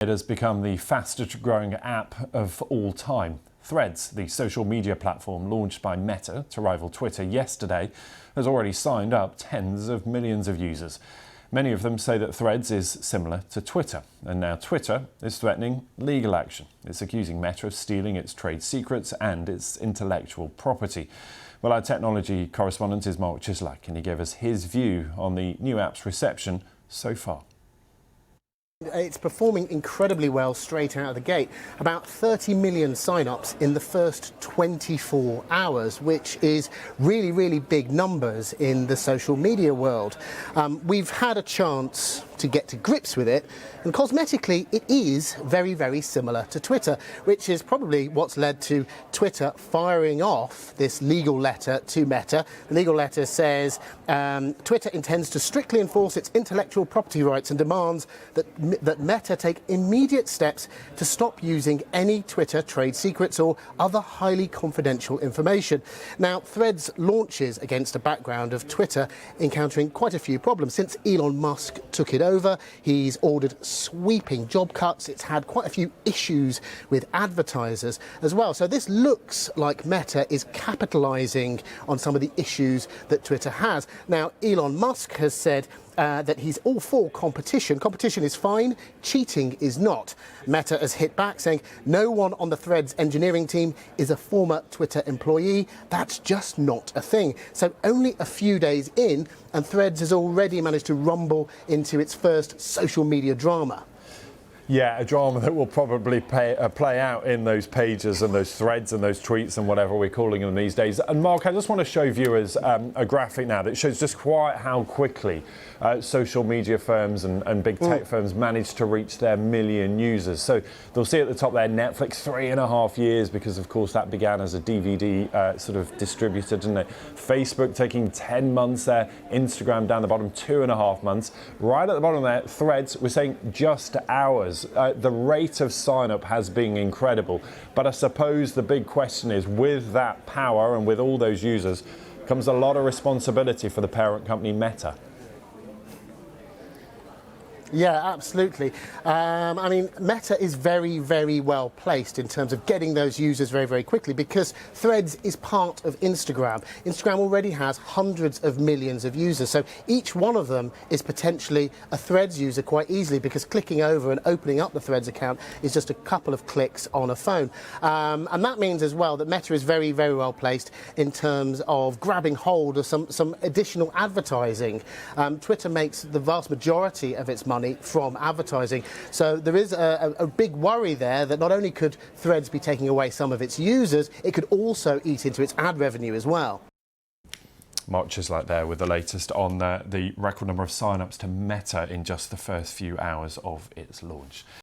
It has become the fastest growing app of all time. Threads, the social media platform launched by Meta to rival Twitter yesterday, has already signed up tens of millions of users. Many of them say that Threads is similar to Twitter, and now Twitter is threatening legal action. It's accusing Meta of stealing its trade secrets and its intellectual property. Well, our technology correspondent is Mark Chislak, and he gave us his view on the new app's reception so far. It's performing incredibly well straight out of the gate. About 30 million sign-ups in the first 24 hours, which is really, really big numbers in the social media world. We've had a chance to get to grips with it, and cosmetically it is very, very similar to Twitter, which is probably what's led to Twitter firing off this legal letter to Meta. The legal letter says Twitter intends to strictly enforce its intellectual property rights and demands that Meta take immediate steps to stop using any Twitter trade secrets or other highly confidential information. Now, Threads launches against a background of Twitter encountering quite a few problems. Since Elon Musk took it over, he's ordered sweeping job cuts. It's had quite a few issues with advertisers as well. So this looks like Meta is capitalizing on some of the issues that Twitter has. Now, Elon Musk has said that he's all for competition. Competition is fine, cheating is not. Meta has hit back, saying no one on the Threads engineering team is a former Twitter employee. That's just not a thing. So only a few days in, and Threads has already managed to rumble into its first social media drama. Yeah, a drama that will probably play out in those pages and those threads and those tweets and whatever we're calling them these days. And Mark, I just want to show viewers a graphic now that shows just quite how quickly social media firms and big tech firms manage to reach their million users. So they'll see at the top there, Netflix 3.5 years, because of course that began as a DVD sort of distributor, didn't it? Facebook taking 10 months there, Instagram down the bottom 2.5 months. Right at the bottom there, Threads, we're saying just hours. The rate of sign-up has been incredible, but I suppose the big question is, with that power and with all those users comes a lot of responsibility for the parent company Meta. Yeah, absolutely. I mean, Meta is very, very well placed in terms of getting those users very, very quickly, because Threads is part of Instagram. Instagram already has hundreds of millions of users, so each one of them is potentially a Threads user quite easily, because clicking over and opening up the Threads account is just a couple of clicks on a phone. And that means as well that Meta is very, very well placed in terms of grabbing hold of some additional advertising. Twitter makes the vast majority of its money from advertising. So there is a big worry there that not only could Threads be taking away some of its users, it could also eat into its ad revenue as well. Mark Chislak there with the latest on the record number of sign-ups to Meta in just the first few hours of its launch.